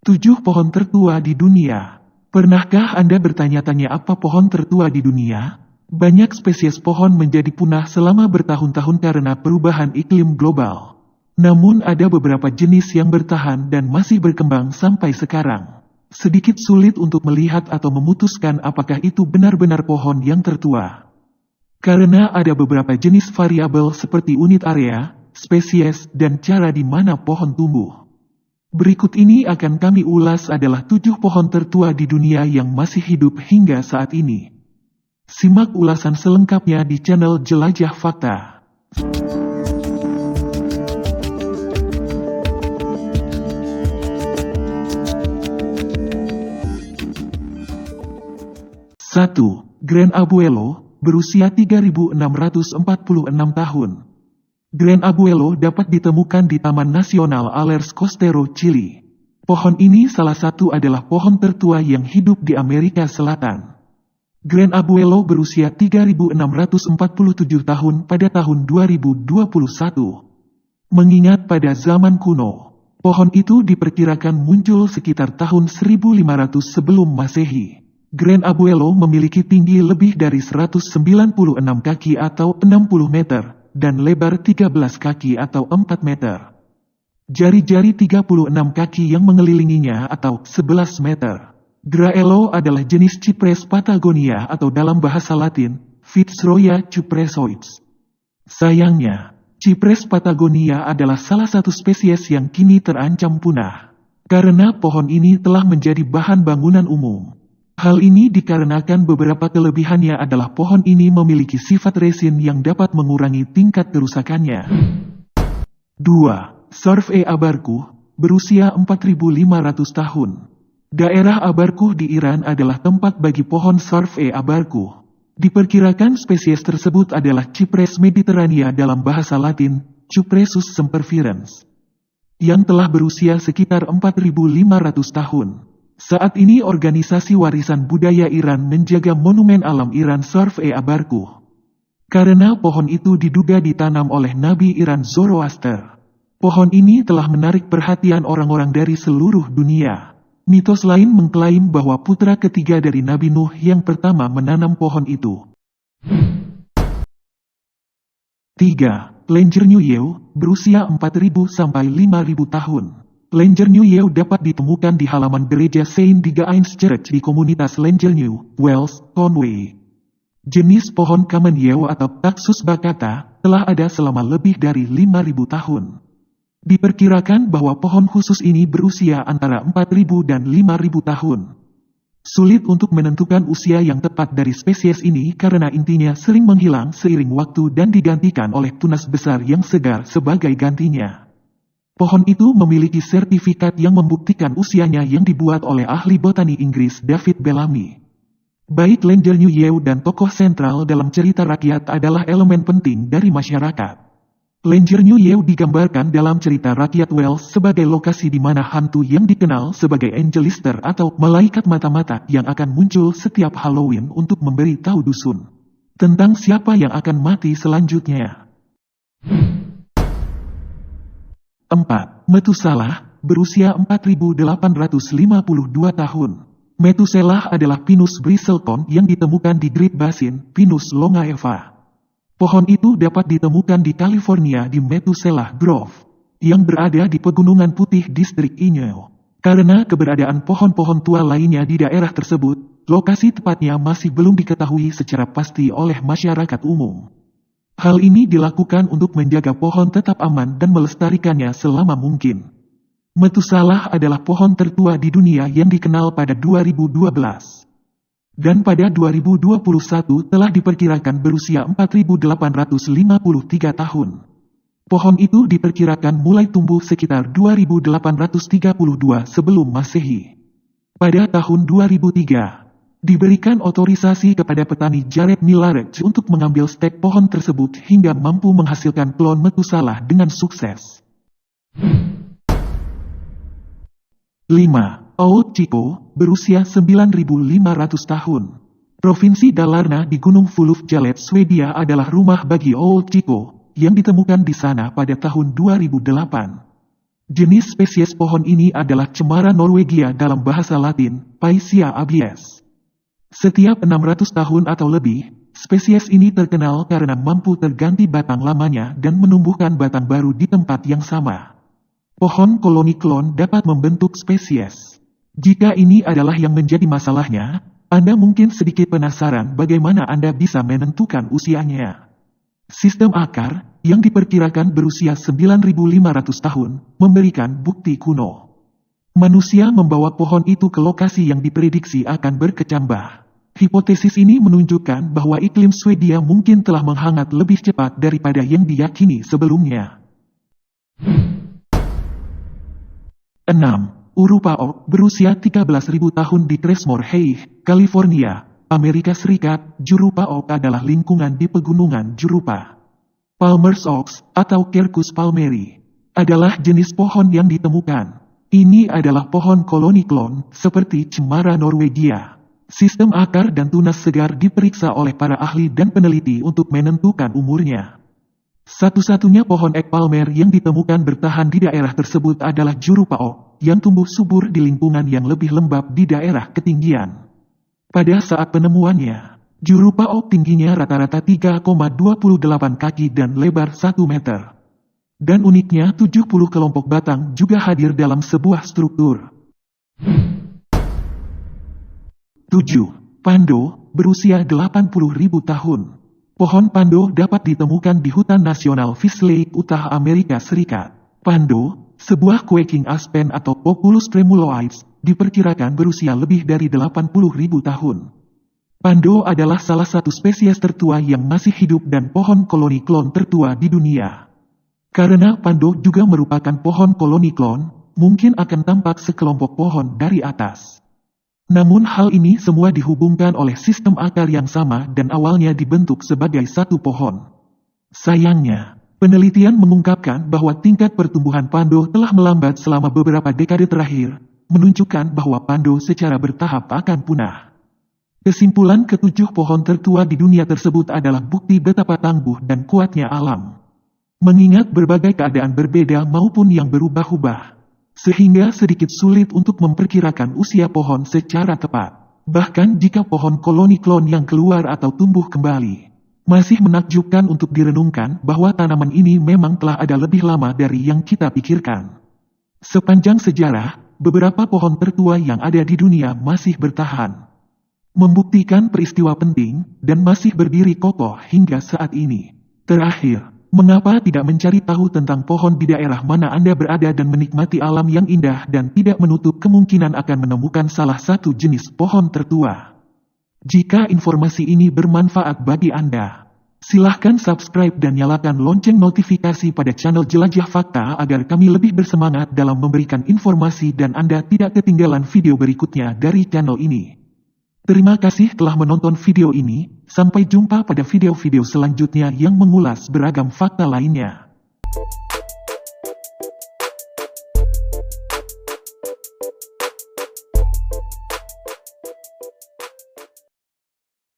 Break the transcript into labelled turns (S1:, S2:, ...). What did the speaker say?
S1: 7 pohon tertua di dunia. Pernahkah Anda bertanya-tanya apa pohon tertua di dunia? Banyak spesies pohon menjadi punah selama bertahun-tahun karena perubahan iklim global. Namun ada beberapa jenis yang bertahan dan masih berkembang sampai sekarang. Sedikit sulit untuk melihat atau memutuskan apakah itu benar-benar pohon yang tertua. Karena ada beberapa jenis variabel seperti unit area, spesies, dan cara di mana pohon tumbuh. Berikut ini akan kami ulas adalah 7 pohon tertua di dunia yang masih hidup hingga saat ini. Simak ulasan selengkapnya di channel Jelajah Fakta. 1. Gran Abuelo, berusia 3.646 tahun. Gran Abuelo dapat ditemukan di Taman Nasional Alerce Costero, Chili. Pohon ini salah satu adalah pohon tertua yang hidup di Amerika Selatan. Gran Abuelo berusia 3.647 tahun pada tahun 2021. Mengingat pada zaman kuno, pohon itu diperkirakan muncul sekitar tahun 1500 sebelum Masehi. Gran Abuelo memiliki tinggi lebih dari 196 kaki atau 60 meter. Dan lebar 13 kaki atau 4 meter. Jari-jari 36 kaki yang mengelilinginya atau 11 meter. Graello adalah jenis Cypress Patagonia atau dalam bahasa Latin, Fitzroya cypressoides. Sayangnya, Cypress Patagonia adalah salah satu spesies yang kini terancam punah. Karena pohon ini telah menjadi bahan bangunan umum. Hal ini dikarenakan beberapa kelebihannya adalah pohon ini memiliki sifat resin yang dapat mengurangi tingkat kerusakannya. 2. Surf E. Abarkuh, berusia 4.500 tahun. Daerah Abarkuh di Iran adalah tempat bagi pohon Surf E. Abarkuh. Diperkirakan spesies tersebut adalah Cypress mediterranea dalam bahasa Latin, Cupressus sempervirens, yang telah berusia sekitar 4.500 tahun. Saat ini organisasi warisan budaya Iran menjaga monumen alam Iran Surf E. Abarkuh. Karena pohon itu diduga ditanam oleh Nabi Iran Zoroaster. Pohon ini telah menarik perhatian orang-orang dari seluruh dunia. Mitos lain mengklaim bahwa putra ketiga dari Nabi Nuh yang pertama menanam pohon itu. 3. Langer New Yew, berusia 4.000 sampai 5.000 tahun. Langer New Yew dapat ditemukan di halaman gereja Saint Digains Church di komunitas Langer New, Wales, Conway. Jenis pohon Common Yew atau Taxus baccata telah ada selama lebih dari 5.000 tahun. Diperkirakan bahwa pohon khusus ini berusia antara 4.000 dan 5.000 tahun. Sulit untuk menentukan usia yang tepat dari spesies ini karena intinya sering menghilang seiring waktu dan digantikan oleh tunas besar yang segar sebagai gantinya. Pohon itu memiliki sertifikat yang membuktikan usianya yang dibuat oleh ahli botani Inggris David Bellamy. Baik Langer New Yew dan tokoh sentral dalam cerita rakyat adalah elemen penting dari masyarakat. Langer New Yew digambarkan dalam cerita rakyat Wales sebagai lokasi di mana hantu yang dikenal sebagai Angelister atau malaikat mata-mata yang akan muncul setiap Halloween untuk memberi tahu dusun tentang siapa yang akan mati selanjutnya. 4. Methuselah, berusia 4.852 tahun. Methuselah adalah Pinus bristlecone yang ditemukan di Great Basin, Pinus longaeva. Pohon itu dapat ditemukan di California di Methuselah Grove, yang berada di Pegunungan Putih Distrik Inyo. Karena keberadaan pohon-pohon tua lainnya di daerah tersebut, lokasi tepatnya masih belum diketahui secara pasti oleh masyarakat umum. Hal ini dilakukan untuk menjaga pohon tetap aman dan melestarikannya selama mungkin. Methuselah adalah pohon tertua di dunia yang dikenal pada 2012. Dan pada 2021 telah diperkirakan berusia 4.853 tahun. Pohon itu diperkirakan mulai tumbuh sekitar 2832 sebelum Masehi. Pada tahun 2003, diberikan otorisasi kepada petani Jared Millaret untuk mengambil stek pohon tersebut hingga mampu menghasilkan klon Methuselah dengan sukses. 5. Old Chico, berusia 9.500 tahun. Provinsi Dalarna di Gunung Fulufjalet, Swedia adalah rumah bagi Old Chico, yang ditemukan di sana pada tahun 2008. Jenis spesies pohon ini adalah cemara Norwegia dalam bahasa Latin, Picea abies. Setiap 600 tahun atau lebih, spesies ini terkenal karena mampu terganti batang lamanya dan menumbuhkan batang baru di tempat yang sama. Pohon koloni klon dapat membentuk spesies. Jika ini adalah yang menjadi masalahnya, Anda mungkin sedikit penasaran bagaimana Anda bisa menentukan usianya. Sistem akar, yang diperkirakan berusia 9.500 tahun, memberikan bukti kuno. Manusia membawa pohon itu ke lokasi yang diprediksi akan berkecambah. Hipotesis ini menunjukkan bahwa iklim Swedia mungkin telah menghangat lebih cepat daripada yang diyakini sebelumnya. 6. Urupa oak berusia 13.000 tahun di Crestmore Heights, California, Amerika Serikat. Jurupa oak adalah lingkungan di pegunungan Jurupa. Palmer's Oaks, atau Quercus palmeri, adalah jenis pohon yang ditemukan. Ini adalah pohon koloni klon, seperti cemara Norwegia. Sistem akar dan tunas segar diperiksa oleh para ahli dan peneliti untuk menentukan umurnya. Satu-satunya pohon ek palmer yang ditemukan bertahan di daerah tersebut adalah Jurupa oak, yang tumbuh subur di lingkungan yang lebih lembab di daerah ketinggian. Pada saat penemuannya, Jurupa oak tingginya rata-rata 3,28 kaki dan lebar 1 meter. Dan uniknya 70 kelompok batang juga hadir dalam sebuah struktur. 7. Pando, berusia 80.000 tahun. Pohon pando dapat ditemukan di Hutan Nasional Fish Lake, Utah, Amerika Serikat. Pando, sebuah quaking aspen atau Populus tremuloides, diperkirakan berusia lebih dari 80.000 tahun. Pando adalah salah satu spesies tertua yang masih hidup dan pohon koloni klon tertua di dunia. Karena pando juga merupakan pohon koloni klon, mungkin akan tampak sekelompok pohon dari atas. Namun hal ini semua dihubungkan oleh sistem akar yang sama dan awalnya dibentuk sebagai satu pohon. Sayangnya, penelitian mengungkapkan bahwa tingkat pertumbuhan pando telah melambat selama beberapa dekade terakhir, menunjukkan bahwa pando secara bertahap akan punah. Kesimpulan ketujuh pohon tertua di dunia tersebut adalah bukti betapa tangguh dan kuatnya alam. Mengingat berbagai keadaan berbeda maupun yang berubah-ubah, sehingga sedikit sulit untuk memperkirakan usia pohon secara tepat. Bahkan jika pohon koloni klon yang keluar atau tumbuh kembali, masih menakjubkan untuk direnungkan bahwa tanaman ini memang telah ada lebih lama dari yang kita pikirkan. Sepanjang sejarah, beberapa pohon tertua yang ada di dunia masih bertahan, membuktikan peristiwa penting, dan masih berdiri kokoh hingga saat ini. Terakhir, mengapa tidak mencari tahu tentang pohon di daerah mana Anda berada dan menikmati alam yang indah dan tidak menutup kemungkinan akan menemukan salah satu jenis pohon tertua? Jika informasi ini bermanfaat bagi Anda, silahkan subscribe dan nyalakan lonceng notifikasi pada channel Jelajah Fakta agar kami lebih bersemangat dalam memberikan informasi dan Anda tidak ketinggalan video berikutnya dari channel ini. Terima kasih telah menonton video ini, sampai jumpa pada video-video selanjutnya yang mengulas beragam fakta lainnya.